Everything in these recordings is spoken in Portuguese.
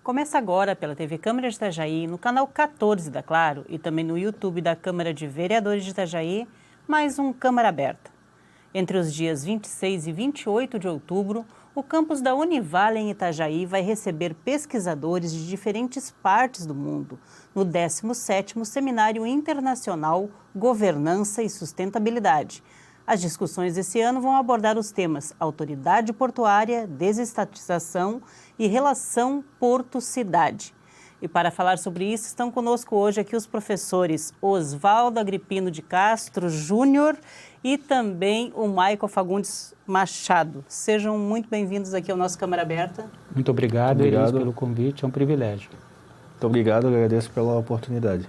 Começa agora pela TV Câmara de Itajaí, no canal 14 da Claro e também no YouTube da Câmara de Vereadores de Itajaí, mais um Câmara Aberta. Entre os dias 26 e 28 de outubro, o campus da Univale em Itajaí vai receber pesquisadores de diferentes partes do mundo no 17º Seminário Internacional Governança e Sustentabilidade. As discussões desse ano vão abordar os temas autoridade portuária, desestatização e relação porto-cidade. E para falar sobre isso, estão conosco hoje aqui os professores Osvaldo Agripino de Castro Júnior e também o Michael Fagundes Machado. Sejam muito bem-vindos aqui ao nosso Câmara Aberta. Muito obrigado, Elis, pelo convite, é um privilégio. Muito obrigado, agradeço pela oportunidade.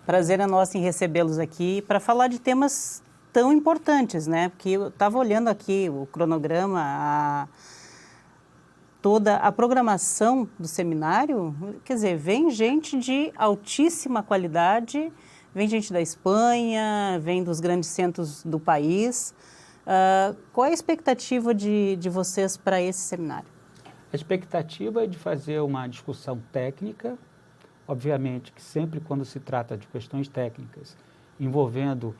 Prazer é nosso em recebê-los aqui para falar de temas tão importantes, né? Porque eu estava olhando aqui o cronograma, toda a programação do seminário, quer dizer, vem gente de altíssima qualidade, vem gente da Espanha, vem dos grandes centros do país. Qual é a expectativa de vocês para esse seminário? A expectativa é de fazer uma discussão técnica. Obviamente que sempre quando se trata de questões técnicas envolvendo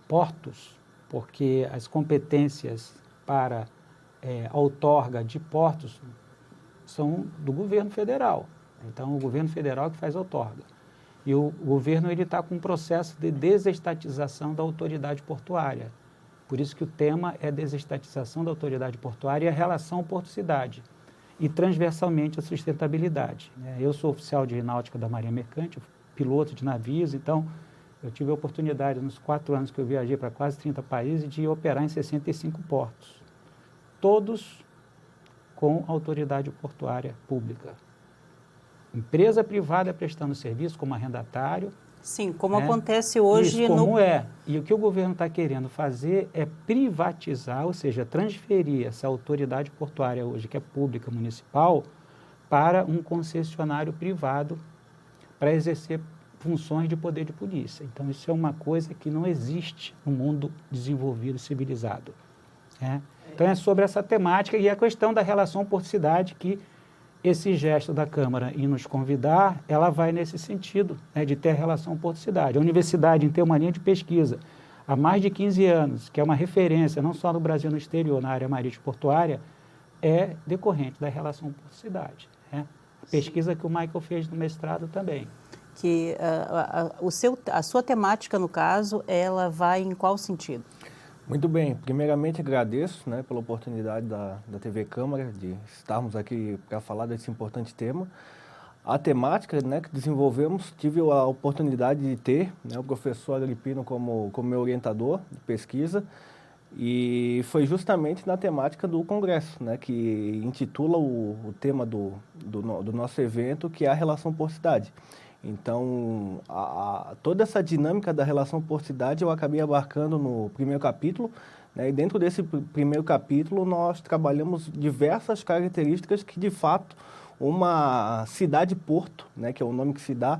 portos, porque as competências para a outorga de portos são do governo federal. Então, o governo federal que faz a outorga. E o governo está com um processo de desestatização da autoridade portuária. Por isso que o tema é desestatização da autoridade portuária e a relação porto-cidade. E transversalmente a sustentabilidade. Eu sou oficial de náutica da Marinha Mercante, piloto de navios, então eu tive a oportunidade nos 4 anos que eu viajei para quase 30 países de operar em 65 portos, todos com autoridade portuária pública. Empresa privada prestando serviço como arrendatário. Sim, como acontece hoje. Isso, como E o que o governo está querendo fazer é privatizar, ou seja, transferir essa autoridade portuária hoje, que é pública, municipal, para um concessionário privado para exercer funções de poder de polícia. Então, isso é uma coisa que não existe no mundo desenvolvido, civilizado. Então, é sobre essa temática e a questão da relação porto-cidade que esse gesto da Câmara em nos convidar, ela vai nesse sentido, de ter relação porto-cidade. A universidade, em ter uma linha de pesquisa há mais de 15 anos, que é uma referência não só no Brasil, no exterior, na área marítimo portuária, é decorrente da relação porto-cidade. A pesquisa que o Michael fez no mestrado também. Que a sua temática, no caso, ela vai em qual sentido? Muito bem, primeiramente agradeço pela oportunidade da TV Câmara de estarmos aqui para falar desse importante tema. A temática que desenvolvemos, tive a oportunidade de ter o professor Agripino como meu orientador de pesquisa e foi justamente na temática do congresso, que intitula o tema do nosso evento, que é a relação porto-cidade. Então, toda essa dinâmica da relação porto-cidade eu acabei abarcando no primeiro capítulo, e dentro desse primeiro capítulo nós trabalhamos diversas características que, de fato, uma cidade-porto, que é o nome que se dá,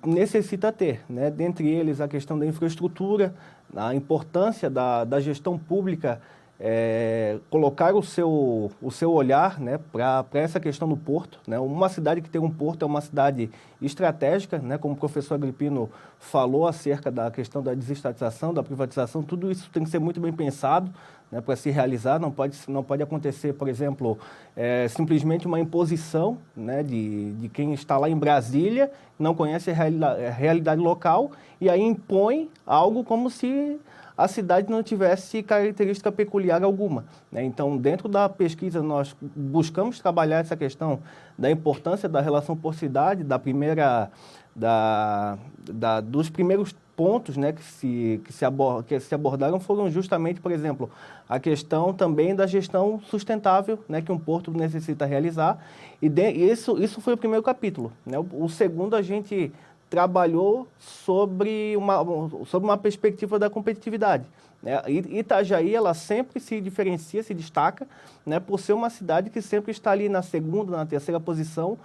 necessita ter. Dentre eles, a questão da infraestrutura, a importância da gestão pública, colocar o seu olhar para essa questão do porto. Uma cidade que tem um porto é uma cidade estratégica, como o professor Agripino falou acerca da questão da desestatização, da privatização, tudo isso tem que ser muito bem pensado para se realizar, não pode acontecer, por exemplo, simplesmente uma imposição de quem está lá em Brasília, não conhece a realidade local, e aí impõe algo como se a cidade não tivesse característica peculiar alguma. Então, dentro da pesquisa, nós buscamos trabalhar essa questão da importância da relação porto-cidade, dos primeiros pontos que se abordaram foram justamente, por exemplo, a questão também da gestão sustentável que um porto necessita realizar. E isso foi o primeiro capítulo. O segundo, a gente trabalhou sobre uma perspectiva da competitividade. Itajaí, ela sempre se diferencia, se destaca, por ser uma cidade que sempre está ali na segunda, na terceira posição,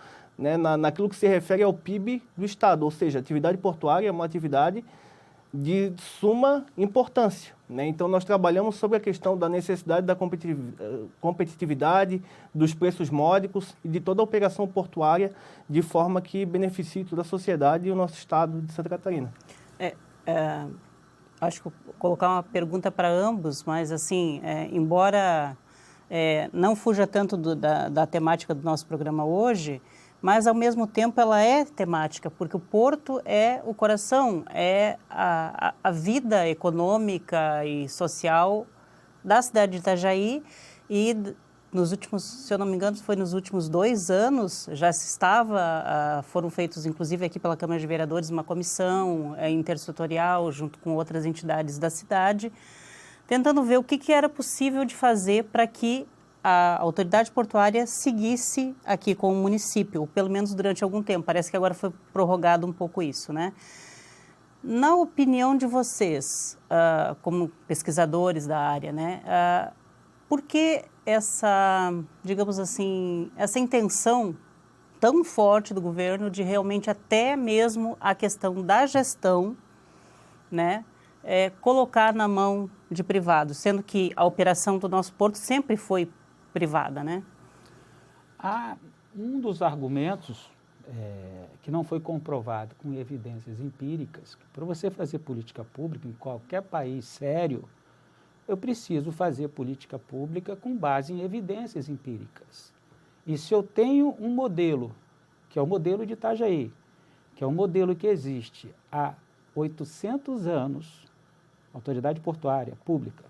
naquilo que se refere ao PIB do Estado, ou seja, a atividade portuária é uma atividade de suma importância, né? Então, nós trabalhamos sobre a questão da necessidade da competitividade, dos preços módicos e de toda a operação portuária, de forma que beneficie toda a sociedade e o nosso estado de Santa Catarina. Acho que vou colocar uma pergunta para ambos, mas assim, embora não fuja tanto da temática do nosso programa hoje, mas ao mesmo tempo ela é temática, porque o porto é o coração, é a vida econômica e social da cidade de Itajaí, e nos últimos, se eu não me engano, foi nos últimos 2 anos, já se foram feitos, inclusive aqui pela Câmara de Vereadores, uma comissão intersetorial, junto com outras entidades da cidade, tentando ver o que era possível de fazer para que a autoridade portuária seguisse aqui com o município, pelo menos durante algum tempo. Parece que agora foi prorrogado um pouco isso, né? Na opinião de vocês, como pesquisadores da área, né? Por que essa, digamos assim, essa intenção tão forte do governo de realmente até mesmo a questão da gestão, né? Colocar na mão de privados, sendo que a operação do nosso porto sempre foi privada, né? Um dos argumentos que não foi comprovado com evidências empíricas, que para você fazer política pública em qualquer país sério, eu preciso fazer política pública com base em evidências empíricas. E se eu tenho um modelo, que é o modelo de Itajaí, que é um modelo que existe há 800 anos, autoridade portuária pública,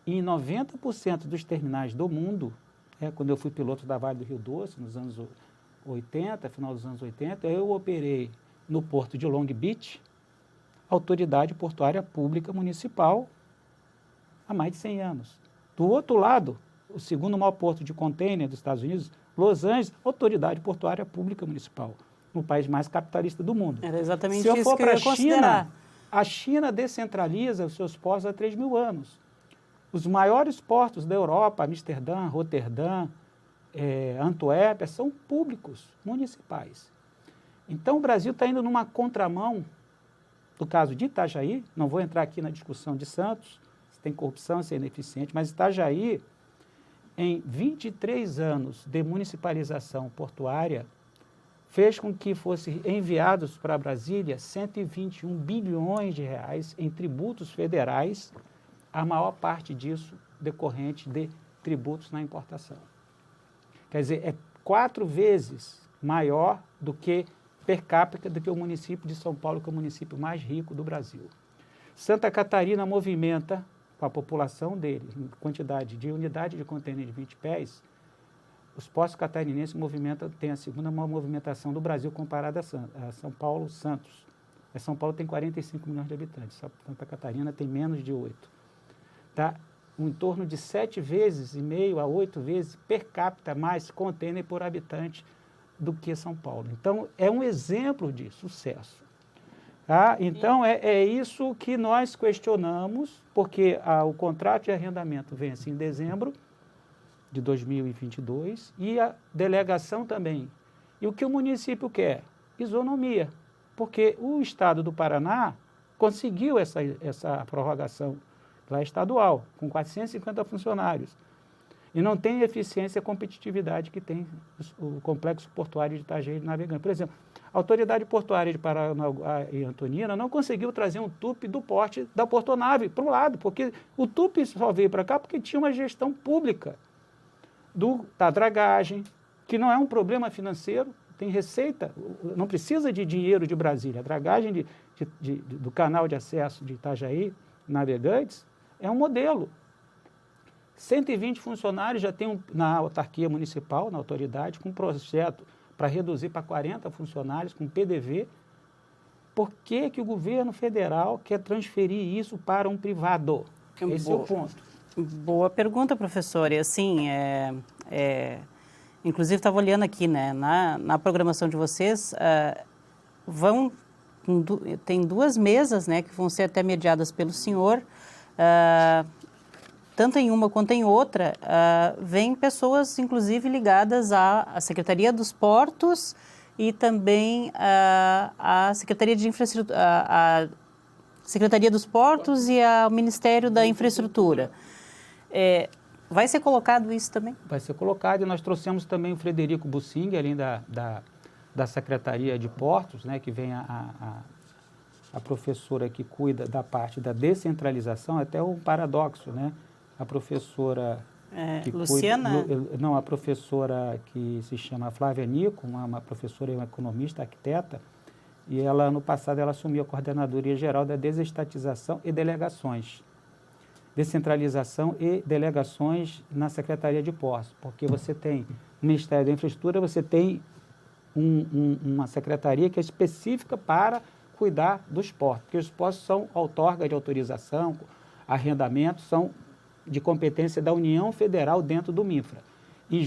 e em 90% dos terminais do mundo, quando eu fui piloto da Vale do Rio Doce, nos anos 80, final dos anos 80, eu operei no porto de Long Beach, autoridade portuária pública municipal, há mais de 100 anos. Do outro lado, o segundo maior porto de contêiner dos Estados Unidos, Los Angeles, autoridade portuária pública municipal, no país mais capitalista do mundo. Era exatamente isso que eu ia considerar. considerar. A China descentraliza os seus portos há 3 mil anos. Os maiores portos da Europa, Amsterdã, Roterdã, Antuérpia, são públicos, municipais. Então, o Brasil está indo numa contramão, no caso de Itajaí, não vou entrar aqui na discussão de Santos, se tem corrupção, se é ineficiente, mas Itajaí, em 23 anos de municipalização portuária, fez com que fossem enviados para Brasília 121 bilhões de reais em tributos federais, a maior parte disso decorrente de tributos na importação. Quer dizer, é 4 vezes maior do que per capita do que o município de São Paulo, que é o município mais rico do Brasil. Santa Catarina movimenta, com a população dele, em quantidade de unidade de contêiner de 20 pés, os portos catarinenses têm a segunda maior movimentação do Brasil comparada a São Paulo, Santos. São Paulo tem 45 milhões de habitantes, Santa Catarina tem menos de 8. Tá? Em torno de 7,5 vezes a 8 vezes per capita mais contêiner por habitante do que São Paulo. Então, é um exemplo de sucesso. Tá? Então, é isso que nós questionamos, porque o contrato de arrendamento vence em dezembro de 2022 e a delegação também. E o que o município quer? Isonomia, porque o Estado do Paraná conseguiu essa prorrogação lá estadual, com 450 funcionários. E não tem eficiência e competitividade que tem o complexo portuário de Itajaí e Navegante. Por exemplo, a autoridade portuária de Paranaguá e Antonina não conseguiu trazer um TUP do porte da Portonave para o lado, porque o TUP só veio para cá porque tinha uma gestão pública da dragagem, que não é um problema financeiro, tem receita, não precisa de dinheiro de Brasília. A dragagem do canal de acesso de Itajaí, Navegantes, é um modelo. 120 funcionários já tem na autarquia municipal, na autoridade, com um projeto para reduzir para 40 funcionários, com PDV. Por que o governo federal quer transferir isso para um privado? Esse é o ponto. Boa pergunta, professor. E assim, inclusive estava olhando aqui, né, na programação de vocês, tem 2 mesas, né, que vão ser até mediadas pelo senhor. Tanto em uma quanto em outra, vêm pessoas, inclusive, ligadas à Secretaria dos Portos e também à Secretaria de Infraestrutura, Secretaria dos Portos e ao Ministério da Infraestrutura. Vai ser colocado isso também? Vai ser colocado, e nós trouxemos também o Frederico Bussing, além da Secretaria de Portos, né, que vem a professora que cuida da parte da descentralização, até um paradoxo, né? A professora Luciana? Não, a professora que se chama Flávia Nico, uma professora e uma economista, arquiteta, e ela, ano passado, ela assumiu a coordenadoria geral da desestatização e delegações. Descentralização e delegações na Secretaria de Portos, porque você tem no Ministério da Infraestrutura, você tem uma secretaria que é específica para cuidar dos portos, porque os portos são outorga de autorização, arrendamento, são de competência da União Federal dentro do MINFRA. E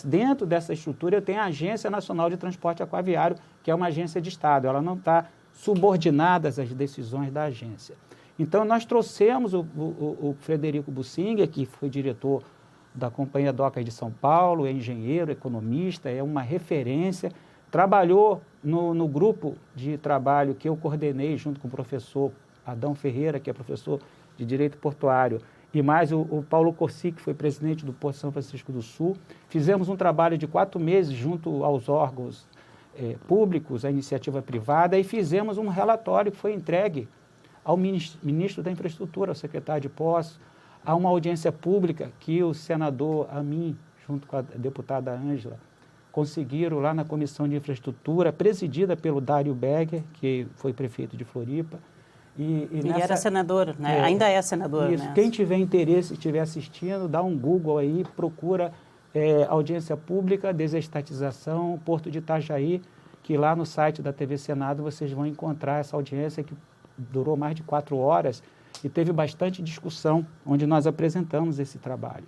dentro dessa estrutura eu tenho a Agência Nacional de Transporte Aquaviário, que é uma agência de Estado, ela não está subordinada às decisões da agência. Então, nós trouxemos o Frederico Bussing, que foi diretor da Companhia Docas de São Paulo, é engenheiro, economista, é uma referência, trabalhou no grupo de trabalho que eu coordenei junto com o professor Adão Ferreira, que é professor de Direito Portuário, e mais o Paulo Corsi, que foi presidente do Porto São Francisco do Sul. Fizemos um trabalho de 4 meses junto aos órgãos públicos, à iniciativa privada, e fizemos um relatório que foi entregue ao ministro da Infraestrutura, ao secretário de Postos, a uma audiência pública que o senador Amin, junto com a deputada Ângela, conseguiram lá na Comissão de Infraestrutura, presidida pelo Dário Berger, que foi prefeito de Floripa. E era senador, né? Ainda é senador. Isso. Né? Quem tiver interesse, estiver assistindo, dá um Google aí, procura audiência pública, desestatização, Porto de Itajaí, que lá no site da TV Senado vocês vão encontrar essa audiência que durou mais de 4 horas e teve bastante discussão, onde nós apresentamos esse trabalho.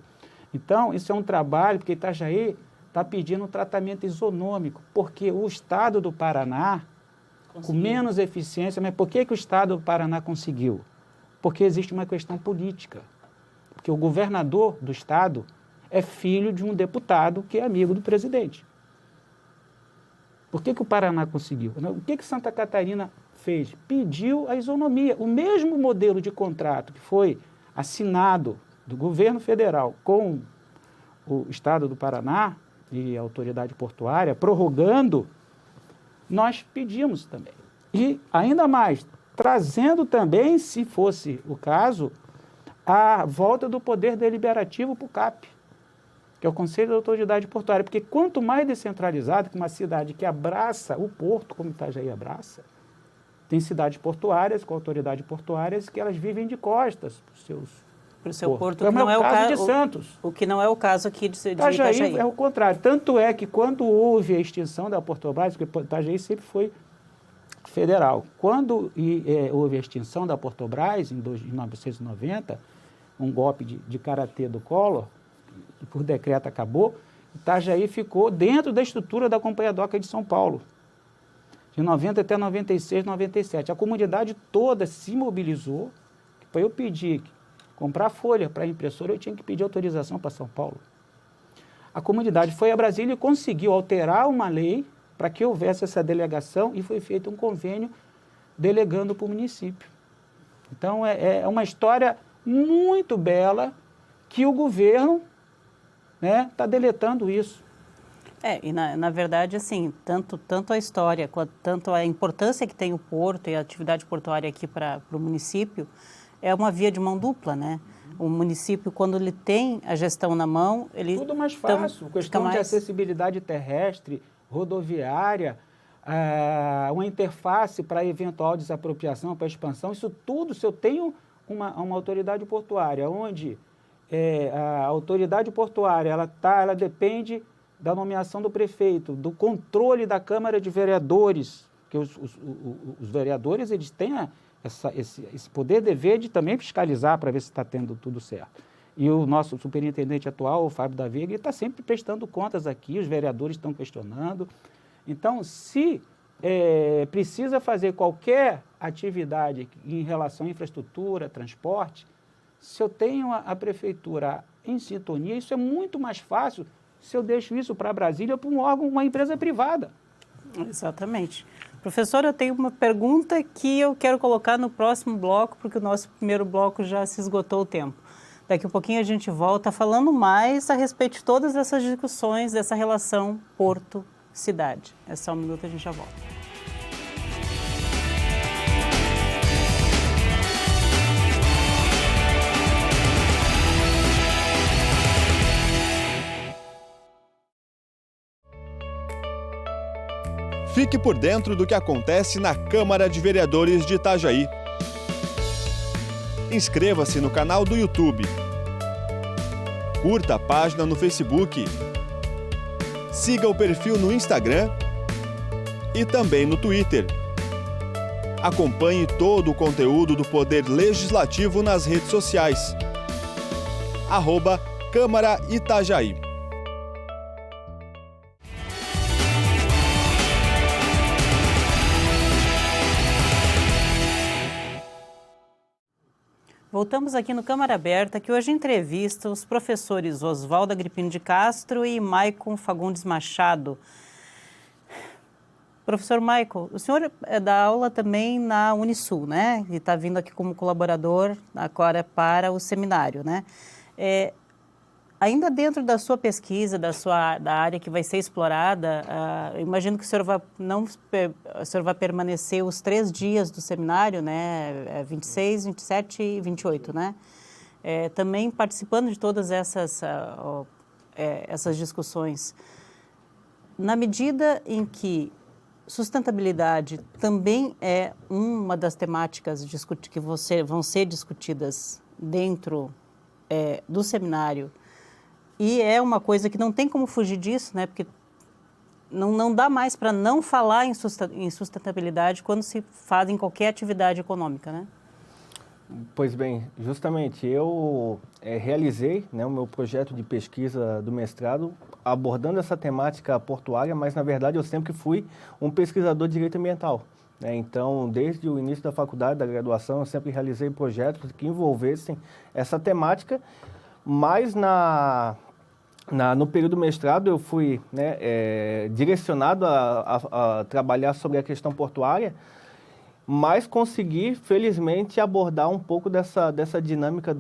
Então, isso é um trabalho, porque Itajaí está pedindo um tratamento isonômico, porque o Estado do Paraná, com menos eficiência, mas por que o Estado do Paraná conseguiu? Porque existe uma questão política, porque o governador do Estado é filho de um deputado que é amigo do presidente. Por que o Paraná conseguiu? O que Santa Catarina fez? Pediu a isonomia. O mesmo modelo de contrato que foi assinado do governo federal com o Estado do Paraná e a autoridade portuária, prorrogando, nós pedimos também. E, ainda mais, trazendo também, se fosse o caso, a volta do poder deliberativo para o CAP, que é o Conselho da Autoridade Portuária, porque quanto mais descentralizado que uma cidade que abraça o porto, como Itajaí abraça, tem cidades portuárias com autoridade portuárias que elas vivem de costas para o seu porto. Como é o caso de Santos. O que não é o caso aqui de Itajaí. É o contrário. Tanto é que quando houve a extinção da Portobras, porque Itajaí sempre foi federal, quando houve a extinção da Portobras, em 1990, um golpe de karatê do Collor, que por decreto acabou, Itajaí ficou dentro da estrutura da Companhia Docas de São Paulo, de 90 até 96, 97. A comunidade toda se mobilizou, para eu pedir, comprar folha para a impressora, eu tinha que pedir autorização para São Paulo. A comunidade foi a Brasília e conseguiu alterar uma lei para que houvesse essa delegação e foi feito um convênio delegando para o município. Então, é uma história muito bela que o governo está deletando isso. E na verdade, assim, tanto a história, quanto tanto a importância que tem o porto e a atividade portuária aqui para o município, é uma via de mão dupla, né? O município, quando ele tem a gestão na mão, ele... Tudo mais fácil, questão de acessibilidade terrestre, rodoviária, uma interface para eventual desapropriação, para expansão, isso tudo, se eu tenho uma autoridade portuária, onde a autoridade portuária, ela depende da nomeação do prefeito, do controle da Câmara de Vereadores, que os vereadores, eles têm esse poder dever de também fiscalizar para ver se está tendo tudo certo. E o nosso superintendente atual, o Fábio da Veiga, está sempre prestando contas aqui, os vereadores estão questionando. Então, se precisa fazer qualquer atividade em relação à infraestrutura, transporte, se eu tenho a prefeitura em sintonia, isso é muito mais fácil se eu deixo isso para Brasília ou para um órgão, uma empresa privada. Exatamente. Professor, eu tenho uma pergunta que eu quero colocar no próximo bloco, porque o nosso primeiro bloco já se esgotou o tempo. Daqui a pouquinho a gente volta falando mais a respeito de todas essas discussões, dessa relação porto-cidade. É só um minuto, a gente já volta. Fique por dentro do que acontece na Câmara de Vereadores de Itajaí. Inscreva-se no canal do YouTube. Curta a página no Facebook. Siga o perfil no Instagram e também no Twitter. Acompanhe todo o conteúdo do Poder Legislativo nas redes sociais. @Câmara Itajaí. Voltamos aqui no Câmara Aberta, que hoje entrevista os professores Oswaldo Agripino de Castro e Maicon Fagundes Machado. Professor Maicon, o senhor dá aula também na Unisul, né? E está vindo aqui como colaborador agora para o seminário, né? Ainda dentro da sua pesquisa, da área que vai ser explorada, eu imagino que o senhor vai permanecer os 3 dias do seminário, né? 26, 27 e 28, né? Também participando de todas essas discussões. Na medida em que sustentabilidade também é uma das temáticas que vão ser discutidas dentro do seminário, e é uma coisa que não tem como fugir disso, né? Porque não dá mais para não falar em sustentabilidade quando se faz em qualquer atividade econômica, né? Pois bem, justamente eu realizei, né, o meu projeto de pesquisa do mestrado abordando essa temática portuária, mas na verdade eu sempre fui um pesquisador de direito ambiental, né? Então, desde o início da faculdade, da graduação, eu sempre realizei projetos que envolvessem essa temática, mas no período do mestrado eu fui, né, direcionado a trabalhar sobre a questão portuária, mas consegui, felizmente, abordar um pouco dessa dinâmica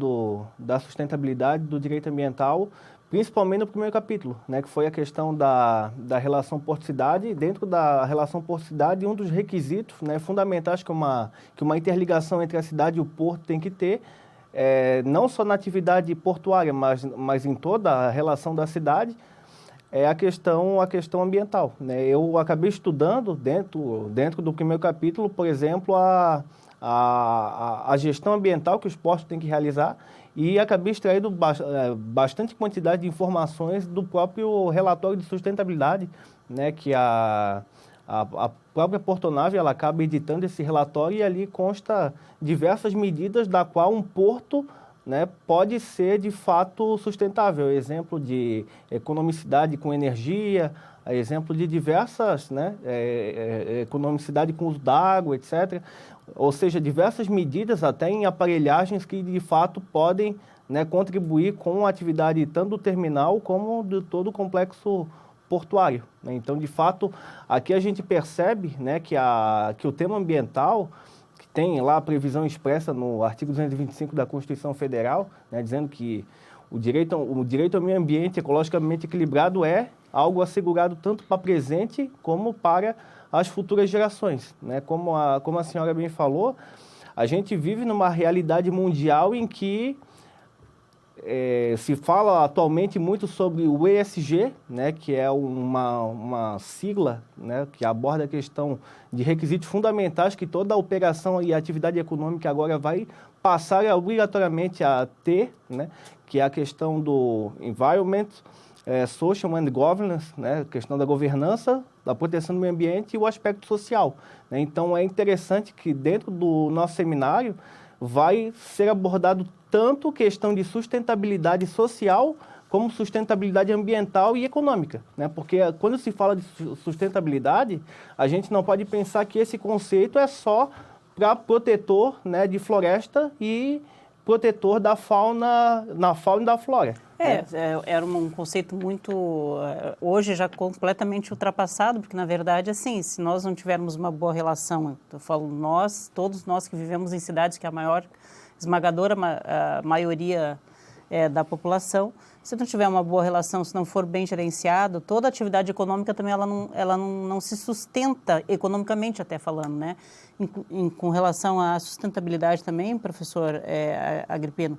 da sustentabilidade, do direito ambiental, principalmente no primeiro capítulo, né, que foi a questão da relação porto-cidade. Dentro da relação porto-cidade, um dos requisitos, né, fundamentais que uma interligação entre a cidade e o porto tem que ter, não só na atividade portuária, mas em toda a relação da cidade, é a questão ambiental, né? Eu acabei estudando dentro do primeiro capítulo, por exemplo, a gestão ambiental que os portos têm que realizar, e acabei extraindo bastante quantidade de informações do próprio relatório de sustentabilidade, né, que a própria Portonave ela acaba editando esse relatório, e ali consta diversas medidas da qual um porto, né, pode ser de fato sustentável. Exemplo de economicidade com energia, exemplo de diversas, né, economicidade com uso d'água, etc. Ou seja, diversas medidas até em aparelhagens que de fato podem, né, contribuir com a atividade tanto do terminal como de todo o complexo portuário, né? Então, de fato, aqui a gente percebe, né, que o tema ambiental, que tem lá a previsão expressa no artigo 225 da Constituição Federal, né, dizendo que o direito ao meio ambiente ecologicamente equilibrado é algo assegurado tanto para presente como para as futuras gerações, né? Como a senhora bem falou, a gente vive numa realidade mundial em que se fala atualmente muito sobre o ESG, né, que é uma sigla, né, que aborda a questão de requisitos fundamentais que toda a operação e atividade econômica agora vai passar obrigatoriamente a ter, né, que é a questão do environment, social and governance, né, a questão da governança, da proteção do meio ambiente e o aspecto social, né? Então, é interessante que dentro do nosso seminário vai ser abordado tanto questão de sustentabilidade social como sustentabilidade ambiental e econômica, né? Porque quando se fala de sustentabilidade, a gente não pode pensar que esse conceito é só para protetor, né, de floresta e protetor da fauna, na fauna e da flora. Era um conceito muito, hoje já completamente ultrapassado, porque na verdade, assim, se nós não tivermos uma boa relação, eu falo nós, todos nós que vivemos em cidades que a maior, esmagadora maioria da população, se não tiver uma boa relação, se não for bem gerenciado, toda atividade econômica também ela não se sustenta economicamente, até falando, né? Com relação à sustentabilidade também, professor Agripino,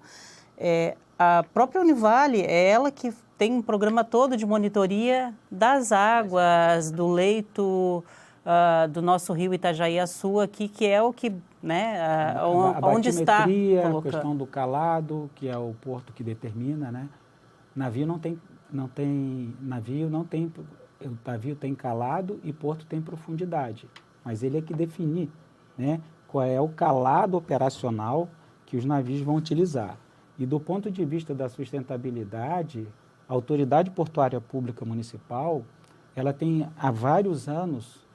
a própria Univale é ela que tem um programa todo de monitoria das águas, do leito do nosso rio Itajaí-Açu aqui, que é o que, né, onde está a questão do calado, que é o porto que determina, né? O navio tem calado e porto tem profundidade, mas ele é que define, né, qual é o calado operacional que os navios vão utilizar. E do ponto de vista da sustentabilidade, a Autoridade Portuária Pública Municipal, ela tem há vários anos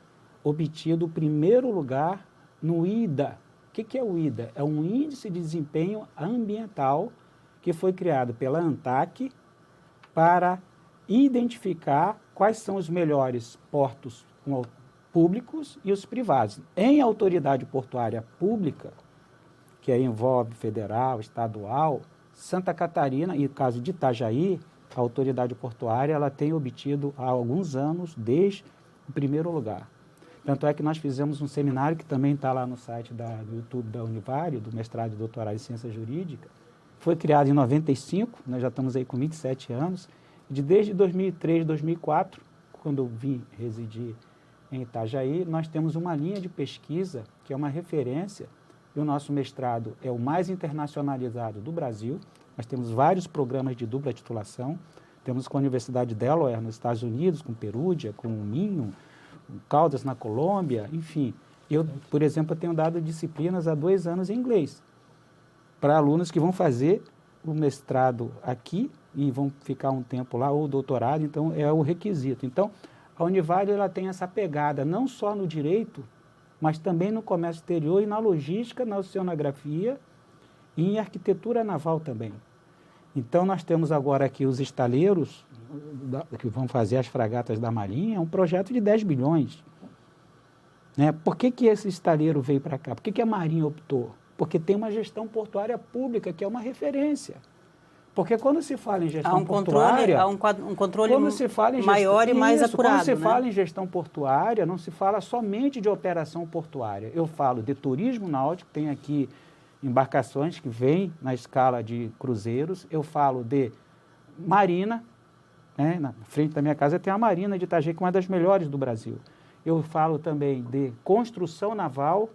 obtido o primeiro lugar no IDA. O que é o IDA? É um Índice de Desempenho Ambiental que foi criado pela ANTAC para identificar quais são os melhores portos públicos e os privados. Em autoridade portuária pública, que aí envolve federal, estadual, Santa Catarina, e no caso de Itajaí, a autoridade portuária ela tem obtido há alguns anos, desde o primeiro lugar. Tanto é que nós fizemos um seminário, que também está lá no site do YouTube da Univale, do mestrado e doutorado em Ciência Jurídica. Foi criado em 95, nós já estamos aí com 27 anos, e desde 2003, 2004, quando eu vim residir em Itajaí, nós temos uma linha de pesquisa que é uma referência, e o nosso mestrado é o mais internacionalizado do Brasil. Nós temos vários programas de dupla titulação, temos com a Universidade de Delaware, nos Estados Unidos, com Perúdia, com o Minho, Caldas na Colômbia, enfim. Eu, por exemplo, tenho dado disciplinas há 2 anos em inglês para alunos que vão fazer o mestrado aqui e vão ficar um tempo lá, ou o doutorado, então é o requisito. Então, a Univale ela tem essa pegada não só no direito, mas também no comércio exterior e na logística, na oceanografia e em arquitetura naval também. Então, nós temos agora aqui os estaleiros, que vão fazer as fragatas da Marinha, é um projeto de 10 bilhões. Né? Por que esse estaleiro veio para cá? Por que a Marinha optou? Porque tem uma gestão portuária pública, que é uma referência. Porque quando se fala em gestão portuária... Há um controle maior e mais apurado. Quando se fala em gestão portuária, não se fala somente de operação portuária. Eu falo de turismo náutico, tem aqui embarcações que vêm na escala de cruzeiros. Eu falo de marina, né? Na frente da minha casa tem a Marina de Itajaí, que é uma das melhores do Brasil. Eu falo também de construção naval,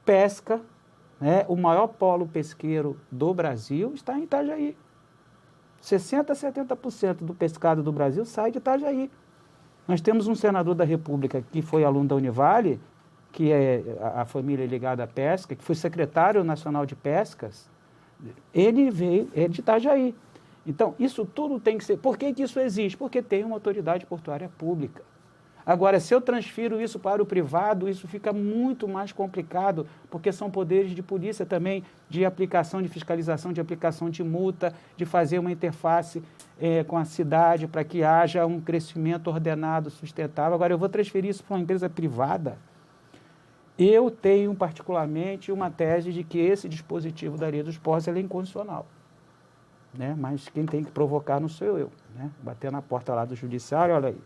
pesca, né? O maior polo pesqueiro do Brasil está em Itajaí. 60% a 70% do pescado do Brasil sai de Itajaí. Nós temos um senador da República que foi aluno da Univale, que é a família ligada à pesca, que foi secretário nacional de pescas. Ele é de Itajaí. Então, isso tudo tem que ser... Por que isso existe? Porque tem uma autoridade portuária pública. Agora, se eu transfiro isso para o privado, isso fica muito mais complicado, porque são poderes de polícia também, de aplicação de fiscalização, de aplicação de multa, de fazer uma interface com a cidade para que haja um crescimento ordenado, sustentável. Agora, eu vou transferir isso para uma empresa privada. Eu tenho, particularmente, uma tese de que esse dispositivo da Lei dos Portos é inconstitucional. Né? Mas quem tem que provocar não sou eu. Né? Bater na porta lá do judiciário, olha aí.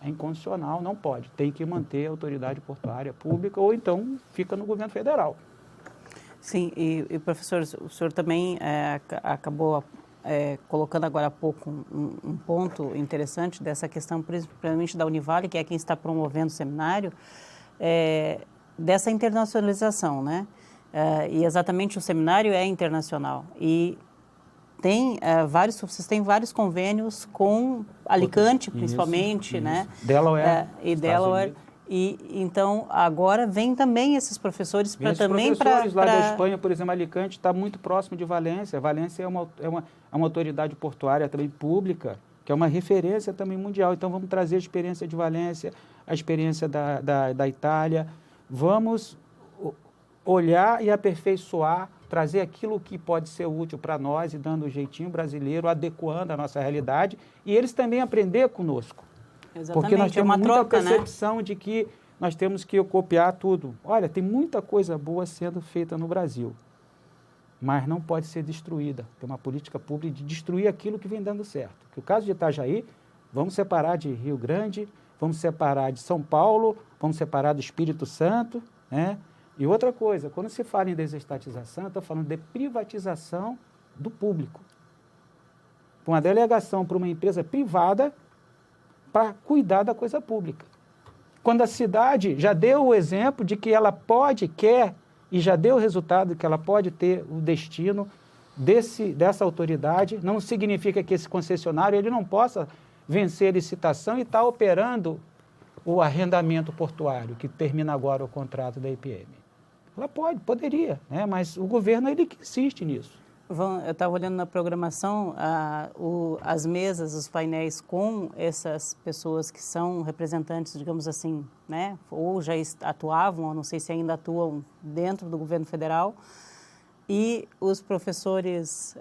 É inconstitucional, não pode. Tem que manter a autoridade portuária pública ou então fica no governo federal. Sim, e professor, o senhor também acabou colocando agora há pouco um ponto interessante dessa questão, principalmente da Univale, que é quem está promovendo o seminário, dessa internacionalização, né? E exatamente o seminário é internacional. E vocês têm vários convênios com Alicante, principalmente, isso. Né? Delaware. E Delaware. E então agora vem também esses professores para também para professores lá da Espanha, por exemplo, Alicante está muito próximo de Valência. Valência é uma autoridade portuária também pública, que é uma referência também mundial. Então vamos trazer a experiência de Valência, a experiência da Itália. Vamos olhar e aperfeiçoar trazer aquilo que pode ser útil para nós e dando um jeitinho brasileiro, adequando a nossa realidade, e eles também aprender conosco. Exatamente, porque nós temos muita troca, percepção, né, de que nós temos que copiar tudo. Olha, tem muita coisa boa sendo feita no Brasil, mas não pode ser destruída. Tem uma política pública de destruir aquilo que vem dando certo. Que o caso de Itajaí, vamos separar de Rio Grande, vamos separar de São Paulo, vamos separar do Espírito Santo, né? E outra coisa, quando se fala em desestatização, eu estou falando de privatização do público. Uma delegação para uma empresa privada para cuidar da coisa pública. Quando a cidade já deu o exemplo de que ela pode, quer, e já deu o resultado que ela pode ter o destino dessa autoridade, não significa que esse concessionário ele não possa vencer a licitação e estar operando o arrendamento portuário, que termina agora o contrato da IPM. Ela poderia, né? Mas o governo ele que insiste nisso. Eu estava olhando na programação as mesas, os painéis com essas pessoas que são representantes, digamos assim, né? Ou já atuavam, ou não sei se ainda atuam dentro do governo federal, e os professores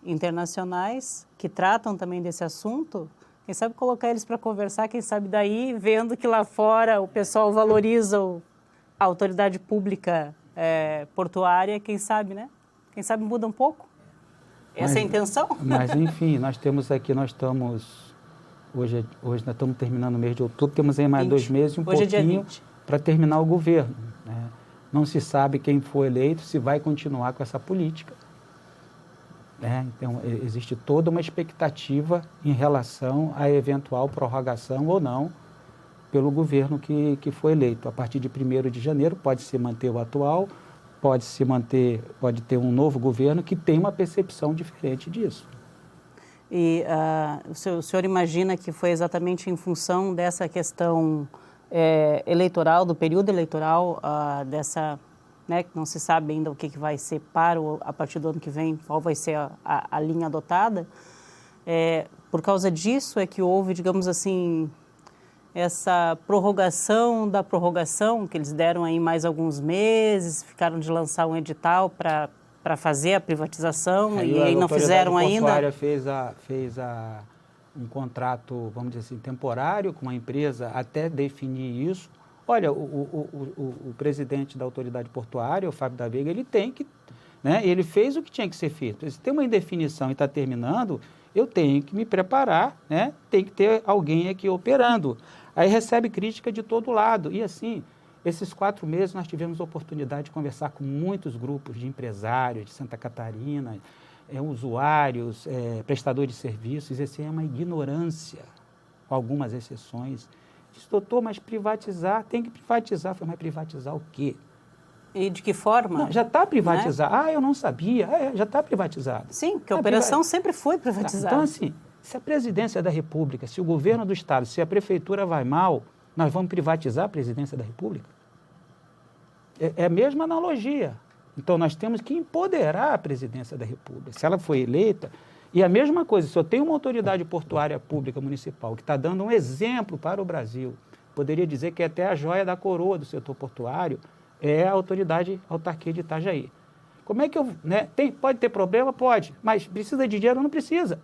internacionais que tratam também desse assunto. Quem sabe colocar eles para conversar, quem sabe daí, vendo que lá fora o pessoal valoriza a autoridade pública portuária, quem sabe, né? Quem sabe muda um pouco? Essa é a intenção? Mas, enfim, nós estamos aqui, hoje nós estamos terminando o mês de outubro, temos aí mais 2 meses, pouquinho para terminar o governo, né? Não se sabe quem for eleito, se vai continuar com essa política. Então, existe toda uma expectativa em relação à eventual prorrogação ou não pelo governo que foi eleito. A partir de 1º de janeiro pode-se manter o atual, pode ter um novo governo que tem uma percepção diferente disso. E o senhor imagina que foi exatamente em função dessa questão eleitoral, do período eleitoral, né, que não se sabe ainda o que vai ser a partir do ano que vem, qual vai ser a linha adotada, por causa disso é que houve, digamos assim, essa prorrogação da prorrogação, que eles deram aí mais alguns meses, ficaram de lançar um edital para fazer a privatização e aí não fizeram ainda. A portuária fez um contrato, vamos dizer assim, temporário com uma empresa até definir isso. Olha, o presidente da autoridade portuária, o Fábio da Veiga, ele tem que, né, ele fez o que tinha que ser feito. Se tem uma indefinição e está terminando, eu tenho que me preparar, né? Tem que ter alguém aqui operando. Aí recebe crítica de todo lado. E assim, esses 4 meses nós tivemos a oportunidade de conversar com muitos grupos de empresários de Santa Catarina, usuários, prestadores de serviços. Essa é uma ignorância, com algumas exceções. Diz, doutor, mas privatizar, tem que privatizar. Mas privatizar o quê? E de que forma? Não, já está privatizado. Né? Eu não sabia. Já está privatizado. Sim, porque a operação sempre foi privatizada. Então, assim, se a presidência da República, se o governo do Estado, se a prefeitura vai mal, nós vamos privatizar a presidência da República? É a mesma analogia. Então, nós temos que empoderar a presidência da República. Se ela foi eleita, e a mesma coisa, se eu tenho uma autoridade portuária pública municipal que está dando um exemplo para o Brasil, poderia dizer que até a joia da coroa do setor portuário é a autarquia de Itajaí. Como é que eu... Né, pode ter problema? Pode. Mas precisa de dinheiro? Não precisa.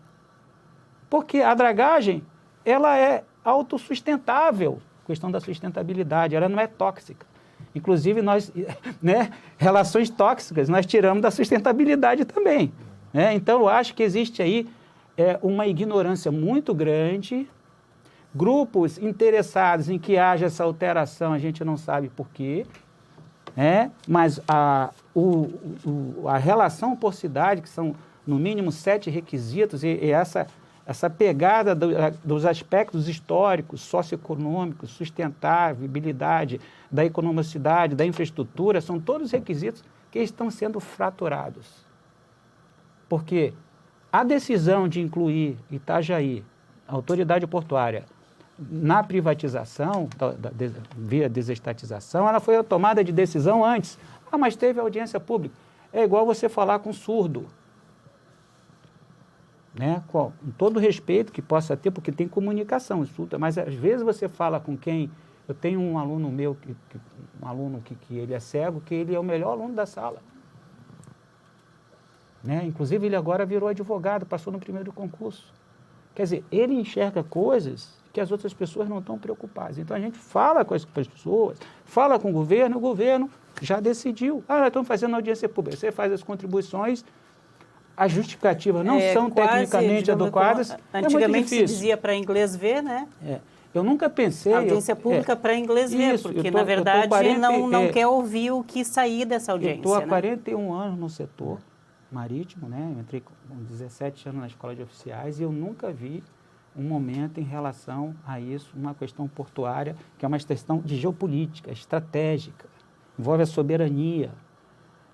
Porque a dragagem, ela é autossustentável, questão da sustentabilidade, ela não é tóxica. Inclusive, nós, né, relações tóxicas, nós tiramos da sustentabilidade também. Né? Então, eu acho que existe aí uma ignorância muito grande, grupos interessados em que haja essa alteração, a gente não sabe por quê, mas a relação por cidade, que são no mínimo 7 requisitos, e essa pegada dos aspectos históricos, socioeconômicos, sustentabilidade, da economicidade, da infraestrutura, são todos requisitos que estão sendo fraturados. Porque a decisão de incluir Itajaí, a autoridade portuária, na privatização, via desestatização, ela foi a tomada de decisão antes. Mas teve audiência pública. É igual você falar com surdo. Né? Com todo o respeito que possa ter, porque tem comunicação, mas às vezes você fala com quem... Eu tenho um aluno meu, que ele é cego, que ele é o melhor aluno da sala. né? Inclusive, ele agora virou advogado, passou no primeiro concurso. Quer dizer, ele enxerga coisas que as outras pessoas não estão preocupadas. Então, a gente fala com as pessoas, fala com o governo já decidiu. Nós estamos fazendo audiência pública. Você faz as contribuições, as justificativas não são quase, tecnicamente adequadas. Antigamente se dizia para inglês ver, né? Eu nunca pensei... Audiência pública para inglês ver, porque, na verdade, não quer ouvir o que sair dessa audiência. Eu estou há 41 anos no setor marítimo, né? Eu entrei com 17 anos na escola de oficiais e eu nunca vi um momento em relação a isso, uma questão portuária, que é uma questão de geopolítica, estratégica, envolve a soberania.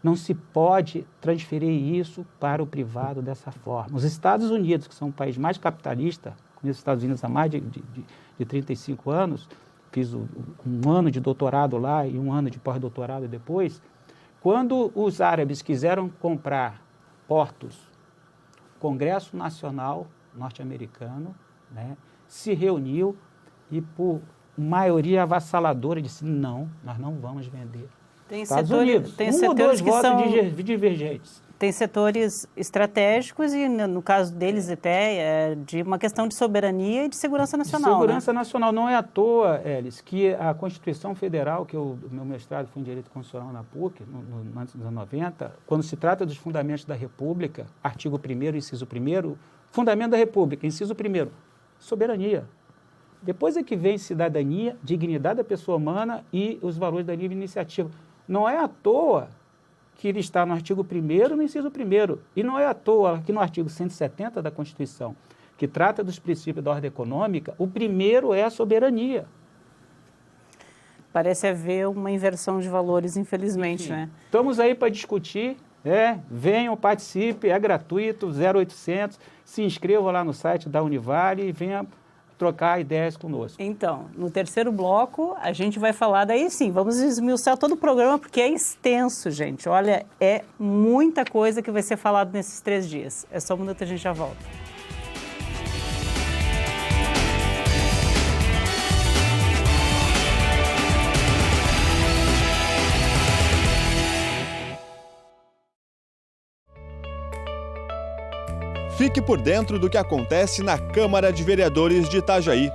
Não se pode transferir isso para o privado dessa forma. Os Estados Unidos, que são o país mais capitalista, conheço os Estados Unidos há mais de 35 anos, fiz um ano de doutorado lá e um ano de pós-doutorado depois, quando os árabes quiseram comprar portos, o Congresso Nacional norte-americano, né, se reuniu e, por maioria avassaladora, disse: não, nós não vamos vender. Tem Estados setores, Unidos, tem um setores ou dois que votos são... divergentes. Tem setores estratégicos e, no caso deles, até de uma questão de soberania e de segurança nacional. De segurança nacional. Não é à toa, Elis, que a Constituição Federal, que o meu mestrado foi em Direito Constitucional na PUC, nos anos 90, quando se trata dos fundamentos da República, artigo 1º, inciso 1º, fundamento da República, inciso 1º, soberania. Depois é que vem cidadania, dignidade da pessoa humana e os valores da livre iniciativa. Não é à toa que ele está no artigo 1º, no inciso 1º. E não é à toa que no artigo 170 da Constituição, que trata dos princípios da ordem econômica, o primeiro é a soberania. Parece haver uma inversão de valores, infelizmente, Enfim, né? Estamos aí para discutir, venham, participe, é gratuito, 0800, se inscreva lá no site da Univale e venha trocar ideias conosco. Então, no terceiro bloco, a gente vai falar, daí sim, vamos esmiuçar todo o programa, porque é extenso, gente. Olha, é muita coisa que vai ser falado nesses 3 dias. É só um minuto, a gente já volta. Fique por dentro do que acontece na Câmara de Vereadores de Itajaí.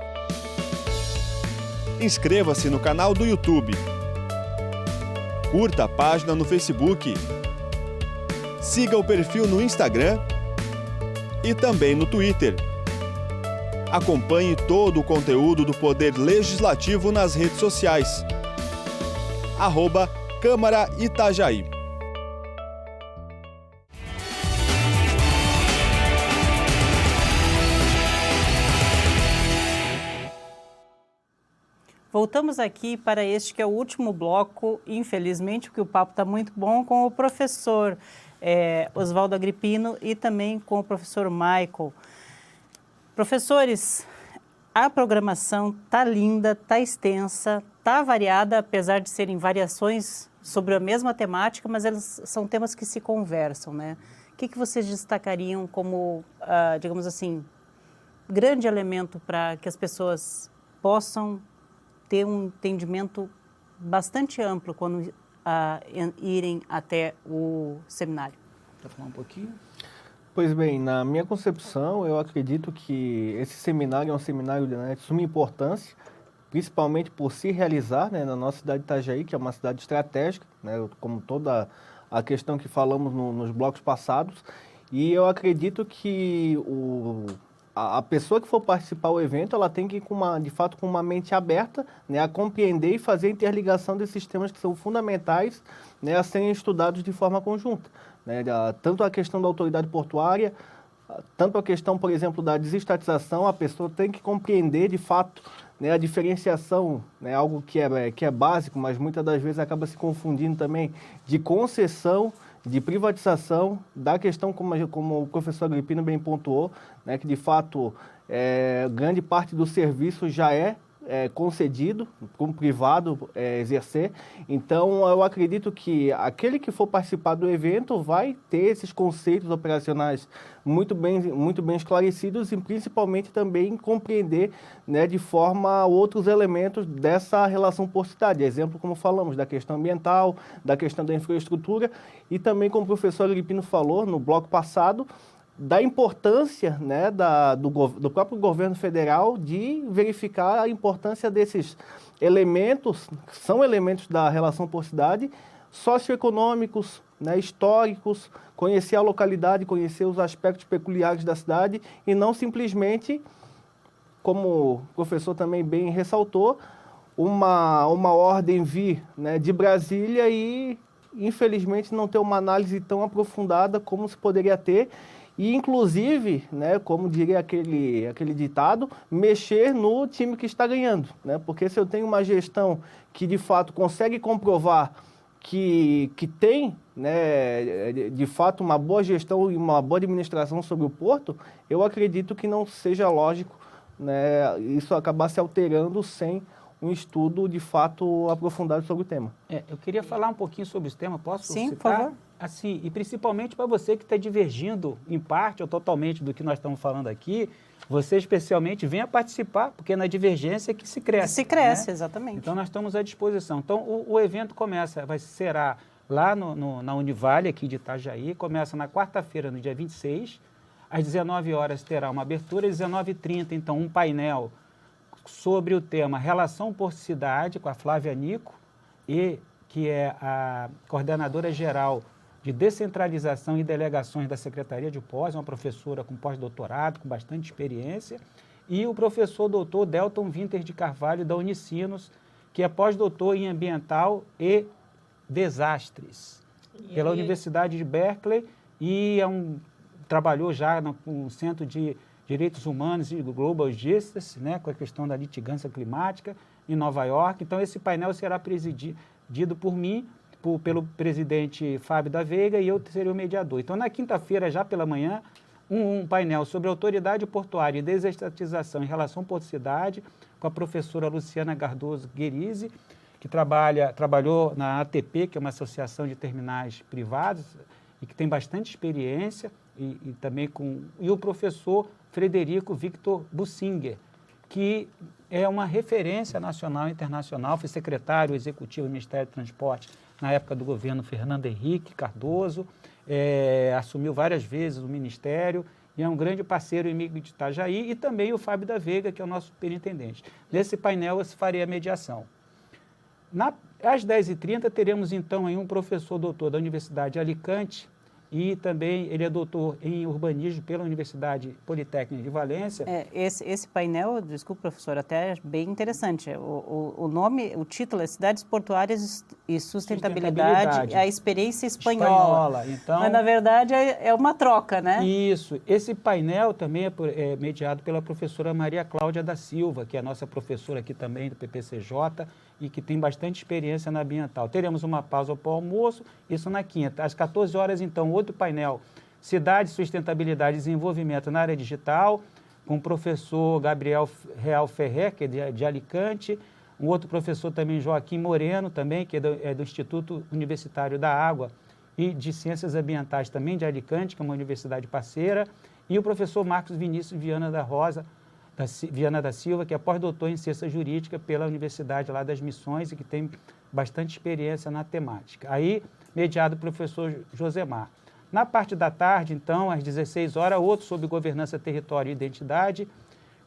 Inscreva-se no canal do YouTube. Curta a página no Facebook. Siga o perfil no Instagram e também no Twitter. Acompanhe todo o conteúdo do Poder Legislativo nas redes sociais. @Câmara Itajaí. Voltamos aqui para este que é o último bloco, infelizmente, porque o papo está muito bom, com o professor Oswaldo Agrippino e também com o professor Michael. Professores, a programação está linda, está extensa, está variada, apesar de serem variações sobre a mesma temática, mas elas são temas que se conversam, né? O que vocês destacariam como, digamos assim, grande elemento para que as pessoas possam ter um entendimento bastante amplo quando irem até o seminário? Quer falar um pouquinho? Pois bem, na minha concepção, eu acredito que esse seminário é um seminário de suma importância, principalmente por se realizar na nossa cidade de Itajaí, que é uma cidade estratégica, como toda a questão que falamos nos blocos passados. E eu acredito que a pessoa que for participar do evento, ela tem que ir, de fato, com uma mente aberta, a compreender e fazer a interligação desses temas que são fundamentais, a serem estudados de forma conjunta. Tanto a questão da autoridade portuária, tanto a questão, por exemplo, da desestatização, a pessoa tem que compreender, de fato, a diferenciação, algo que é básico, mas muitas das vezes acaba se confundindo também, de concessão, de privatização, da questão, como o professor Agrippino bem pontuou, que de fato grande parte do serviço já é concedido para um privado exercer. Então, eu acredito que aquele que for participar do evento vai ter esses conceitos operacionais muito bem esclarecidos e principalmente também compreender, né, de forma outros elementos dessa relação por cidade. Exemplo, como falamos, da questão ambiental, da questão da infraestrutura e também, como o professor Agripino falou no bloco passado, da importância, né, do próprio governo federal de verificar a importância desses elementos, que são elementos da relação por cidade, socioeconômicos, né, históricos, conhecer a localidade, conhecer os aspectos peculiares da cidade e não simplesmente, como o professor também bem ressaltou, uma ordem vir, né, de Brasília e, infelizmente, não ter uma análise tão aprofundada como se poderia ter e, inclusive, né, como diria aquele ditado, mexer no time que está ganhando, né? Porque se eu tenho uma gestão que, de fato, consegue comprovar que tem, né, de fato, uma boa gestão e uma boa administração sobre o porto, eu acredito que não seja lógico, né, isso acabar se alterando sem um estudo, de fato, aprofundado sobre o tema. Eu queria falar um pouquinho sobre esse tema, posso citar? Sim, por favor. Assim, e principalmente para você que está divergindo em parte ou totalmente do que nós estamos falando aqui, você especialmente venha participar, porque na divergência é que se cresce. Se cresce, né? Exatamente. Então nós estamos à disposição. Então o evento será lá na Univale, aqui de Itajaí, começa na quarta-feira, no dia 26, às 19 horas terá uma abertura, às 19h30, então, um painel sobre o tema Relação por Cidade, com a Flávia Nico, que é a coordenadora geral de Descentralização e Delegações da Secretaria de Pós, uma professora com pós-doutorado, com bastante experiência, e o professor doutor Delton Winter de Carvalho, da Unicinos, que é pós-doutor em Ambiental e Desastres, pela Universidade de Berkeley, e trabalhou já no Centro de Direitos Humanos e Global Justice, né, com a questão da litigância climática em Nova York. Então, esse painel será presidido por mim, pelo presidente Fábio da Veiga, e eu serei o mediador. Então, na quinta-feira, já pela manhã, um painel sobre autoridade portuária e desestatização em relação à porto-cidade, com a professora Luciana Cardoso Guerizzi, que trabalhou na ATP, que é uma associação de terminais privados, e que tem bastante experiência, e também e o professor Frederico Victor Bussinger, que é uma referência nacional e internacional, foi secretário executivo do Ministério do Transporte na época do governo Fernando Henrique Cardoso, assumiu várias vezes o Ministério e é um grande parceiro e amigo de Itajaí, e também o Fábio da Veiga, que é o nosso superintendente. Nesse painel eu farei a mediação. Às 10h30 teremos então aí um professor doutor da Universidade de Alicante, e também ele é doutor em urbanismo pela Universidade Politécnica de Valência. Esse painel, desculpa, professor, até é bem interessante. O nome, o título é Cidades Portuárias e Sustentabilidade, a experiência espanhola. Então, mas, na verdade, é uma troca, né? Isso. Esse painel também é mediado pela professora Maria Cláudia da Silva, que é a nossa professora aqui também do PPCJ, e que tem bastante experiência na ambiental. Teremos uma pausa para o almoço, isso na quinta. Às 14 horas, então, outro painel, Cidade, Sustentabilidade e Desenvolvimento na área digital, com o professor Gabriel Real Ferrer, que é de Alicante, um outro professor também, Joaquim Moreno, também, que é do Instituto Universitário da Água e de Ciências Ambientais, também de Alicante, que é uma universidade parceira, e o professor Marcos Vinícius Viana da Silva, que é pós-doutor em Ciência Jurídica pela Universidade lá das Missões e que tem bastante experiência na temática. Aí, mediado pelo professor Josemar. Na parte da tarde, então, às 16 horas, outro sobre governança, território e identidade,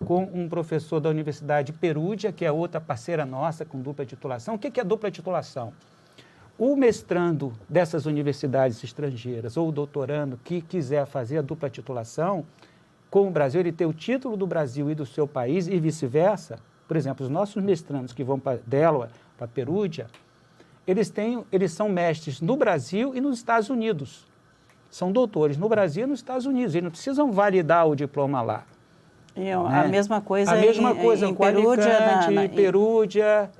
com um professor da Universidade de Perúdia, que é outra parceira nossa com dupla titulação. O que é dupla titulação? O mestrando dessas universidades estrangeiras ou o doutorando que quiser fazer a dupla titulação com o Brasil, ele tem o título do Brasil e do seu país e vice-versa. Por exemplo, os nossos mestrandos que vão para Delaware, para Perúdia, eles são mestres no Brasil e nos Estados Unidos. São doutores no Brasil e nos Estados Unidos. Eles não precisam validar o diploma lá. A mesma coisa em Perúdia, Perúdia,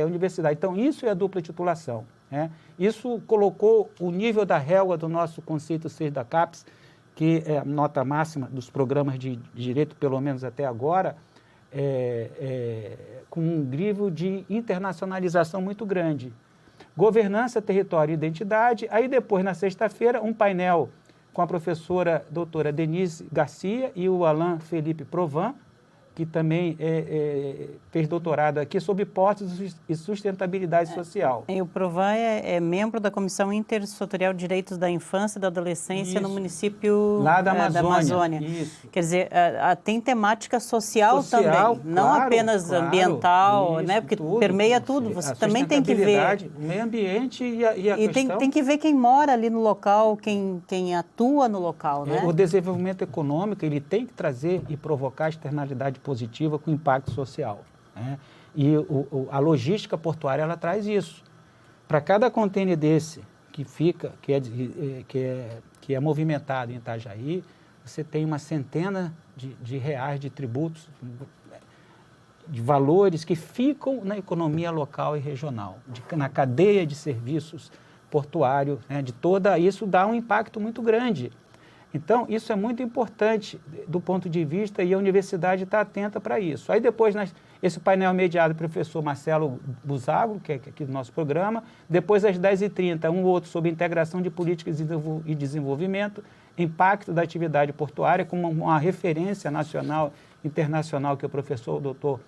universidade. Então, isso é a dupla titulação. Né? Isso colocou o nível da régua do nosso conceito 6 da CAPES, que é a nota máxima dos programas de direito, pelo menos até agora, com um nível de internacionalização muito grande. Governança, território e identidade. Aí depois, na sexta-feira, um painel com a professora doutora Denise Garcia e o Alain Felipe Provan, que também fez doutorado aqui sobre hipóteses e sustentabilidade social. E o Provan é membro da Comissão Intersetorial de Direitos da Infância e da Adolescência no município lá da Amazônia. Isso. Quer dizer, tem temática social também, claro, não apenas ambiental, isso, né? Porque tudo. permeia tudo. Você também tem que ver o meio ambiente e a questão... tem que ver quem mora ali no local, quem atua no local, né? O desenvolvimento econômico, ele tem que trazer e provocar externalidade positiva com impacto social, né? E a logística portuária, ela traz isso. Para cada contêiner desse que é movimentado em Itajaí, você tem uma centena de reais de tributos, de valores que ficam na economia local e regional, na cadeia de serviços portuários, né? Isso dá um impacto muito grande. Então, isso é muito importante do ponto de vista, e a universidade está atenta para isso. Aí depois, esse painel mediado do professor Marcelo Busago, que é aqui do nosso programa, depois às 10h30, um outro sobre integração de políticas e desenvolvimento, impacto da atividade portuária, com uma referência nacional e internacional, que é o professor doutor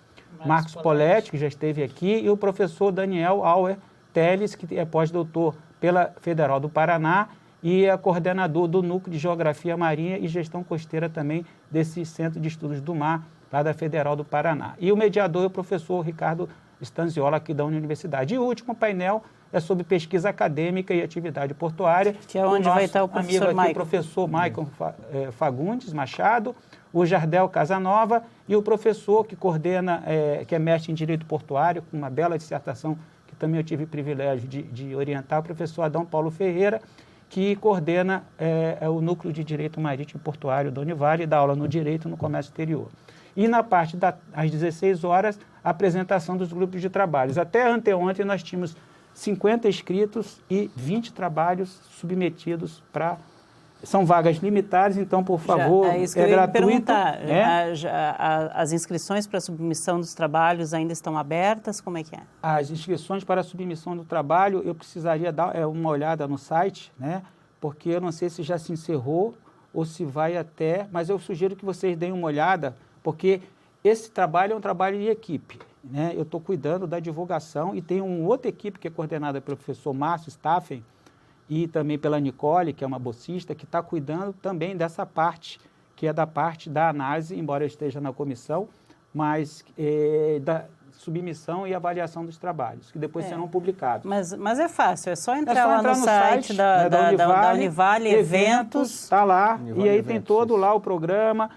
Marcos Poletti, que já esteve aqui, e o professor Daniel Auer Teles, que é pós-doutor pela Federal do Paraná, e é coordenador do Núcleo de Geografia Marinha e Gestão Costeira também desse Centro de Estudos do Mar, lá da Federal do Paraná. E o mediador é o professor Ricardo Stanziola, aqui da Universidade. E o último painel é sobre pesquisa acadêmica e atividade portuária. Que é onde vai estar o professor Maicon. O professor Maicon Fagundes Machado, o Jardel Casanova e o professor que coordena, que é mestre em Direito Portuário, com uma bela dissertação que também eu tive o privilégio de orientar, o professor Adão Paulo Ferreira, que coordena o Núcleo de Direito Marítimo e Portuário da Univale e dá aula no Direito e no Comércio Exterior. E na parte às 16 horas, a apresentação dos grupos de trabalhos. Até anteontem nós tínhamos 50 inscritos e 20 trabalhos submetidos para... São vagas limitadas, então, por favor, gratuito. As inscrições para a submissão dos trabalhos ainda estão abertas? Como é que é? As inscrições para a submissão do trabalho, eu precisaria dar uma olhada no site, né? Porque eu não sei se já se encerrou ou se vai até... Mas eu sugiro que vocês deem uma olhada, porque esse trabalho é um trabalho de equipe, né? Eu estou cuidando da divulgação e tem uma outra equipe que é coordenada pelo professor Márcio Staffen, e também pela Nicole, que é uma bolsista, que está cuidando também dessa parte, que é da parte da análise, embora eu esteja na comissão, mas da submissão e avaliação dos trabalhos, que depois serão publicados. Mas é fácil, é só entrar lá no site da Univale, eventos. Está lá, Univale e aí Eventos, tem todo isso. lá o programa.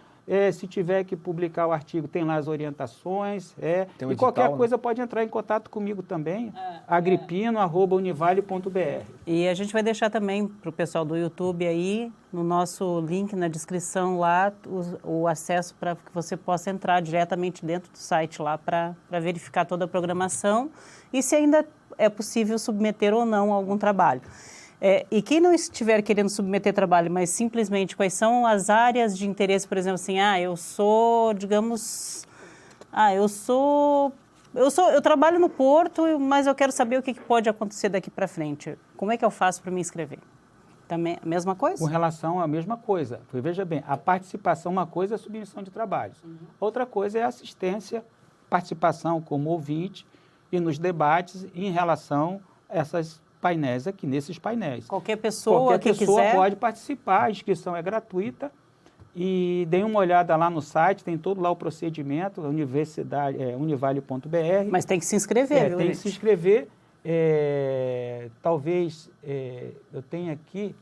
Se tiver que publicar o artigo, tem lá as orientações. Tem um e edital, qualquer né? coisa pode entrar em contato comigo também, agripino@univale.br. E a gente vai deixar também para o pessoal do YouTube aí, no nosso link na descrição lá, o acesso para que você possa entrar diretamente dentro do site lá para verificar toda a programação e se ainda é possível submeter ou não algum trabalho. E quem não estiver querendo submeter trabalho, mas simplesmente quais são as áreas de interesse, por exemplo, assim, eu trabalho no porto, mas eu quero saber o que pode acontecer daqui para frente. Como é que eu faço para me inscrever? Também a mesma coisa? Com relação à mesma coisa. Porque, veja bem, a participação, uma coisa é a submissão de trabalhos. Outra coisa é a assistência, participação como ouvinte e nos debates em relação a essas painéis aqui, nesses painéis. Qualquer pessoa que quiser pode participar, a inscrição é gratuita e deem uma olhada lá no site, tem todo lá o procedimento, univale.br. Mas tem que se inscrever, viu, tem gente? que se inscrever. Talvez eu tenha aqui...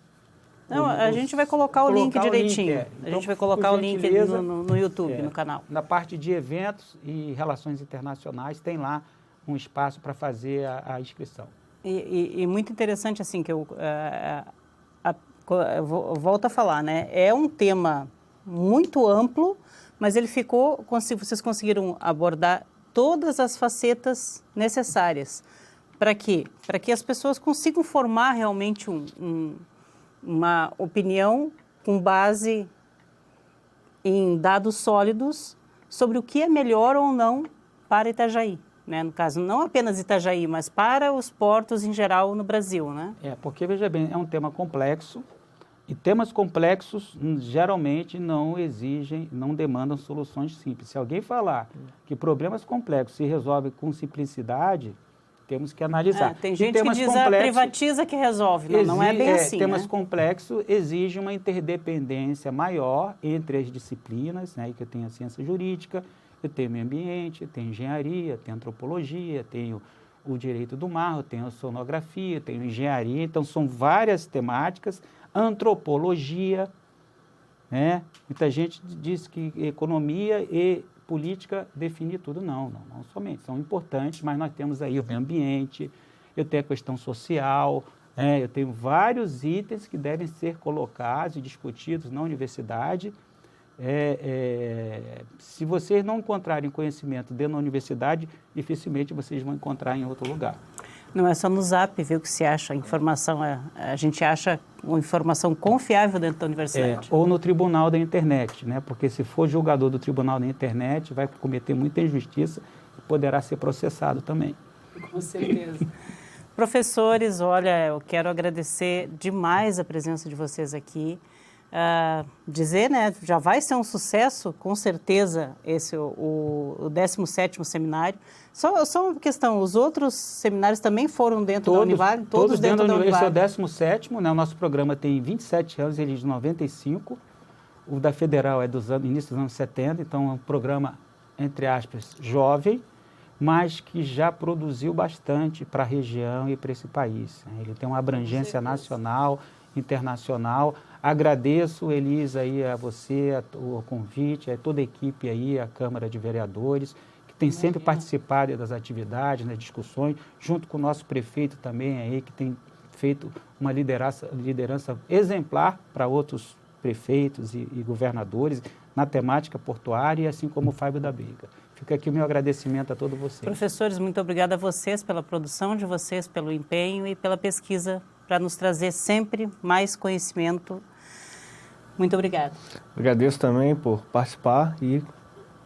Não, a gente vai colocar o link direitinho. A gente vai colocar o link no YouTube, no canal. Na parte de eventos e relações internacionais, tem lá um espaço para fazer a inscrição. E muito interessante, assim, que eu volto a falar, né? É um tema muito amplo, mas ele ficou, vocês conseguiram abordar todas as facetas necessárias. Para quê? Para que as pessoas consigam formar realmente uma opinião com base em dados sólidos sobre o que é melhor ou não para Itajaí, né? No caso, não apenas Itajaí, mas para os portos em geral no Brasil, né? Porque, veja bem, é um tema complexo e temas complexos geralmente não demandam soluções simples. Se alguém falar que problemas complexos se resolvem com simplicidade, temos que analisar. Tem gente que diz privatiza que resolve, não é bem assim. Temas né? complexos exigem uma interdependência maior entre as disciplinas, né? Que eu tenho a ciência jurídica, eu tenho meio ambiente, eu tenho engenharia, eu tenho antropologia, tenho o direito do mar, eu tenho oceanografia, eu tenho engenharia, então são várias temáticas, antropologia, né? Muita gente diz que economia e política define tudo. Não somente, são importantes, mas nós temos aí o meio ambiente, eu tenho a questão social, eu tenho vários itens que devem ser colocados e discutidos na universidade. Se vocês não encontrarem conhecimento dentro da universidade, dificilmente vocês vão encontrar em outro lugar. Não é só no Zap, viu, que se acha informação, a gente acha uma informação confiável dentro da universidade. Ou no tribunal da internet, né? Porque se for julgador do tribunal da internet, vai cometer muita injustiça e poderá ser processado também. Com certeza. Professores, olha, eu quero agradecer demais a presença de vocês aqui. Dizer, né, já vai ser um sucesso, com certeza, o 17º seminário. Só uma questão, os outros seminários também foram dentro da Univale? Todos dentro da Univale. Esse é o 17º, né? O nosso programa tem 27 anos, ele é de 95. O da Federal é início dos anos 70, então é um programa, entre aspas, jovem, mas que já produziu bastante para a região e para esse país, né? Ele tem uma abrangência nacional, internacional. Agradeço, Elisa, aí a você, o convite, a toda a equipe aí, a Câmara de Vereadores, que tem sempre participado das atividades, das discussões, junto com o nosso prefeito também aí, que tem feito uma liderança exemplar para outros prefeitos e governadores na temática portuária, assim como o Fábio da Veiga. Fica aqui o meu agradecimento a todos vocês. Professores, muito obrigada a vocês pela produção de vocês, pelo empenho e pela pesquisa para nos trazer sempre mais conhecimento. Muito obrigada. Agradeço também por participar e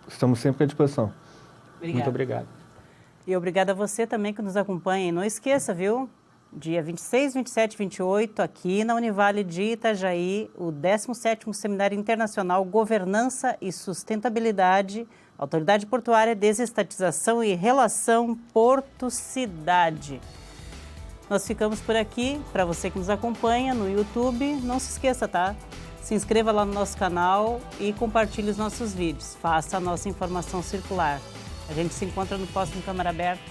estamos sempre à disposição. Obrigada. Muito obrigado. E obrigada a você também que nos acompanha. E não esqueça, viu? Dia 26, 27 e 28, aqui na Univale de Itajaí, o 17º Seminário Internacional Governança e Sustentabilidade, Autoridade Portuária, Desestatização e Relação Porto-Cidade. Nós ficamos por aqui. Para você que nos acompanha no YouTube, não se esqueça, tá? Se inscreva lá no nosso canal e compartilhe os nossos vídeos. Faça a nossa informação circular. A gente se encontra no próximo Câmara Aberta.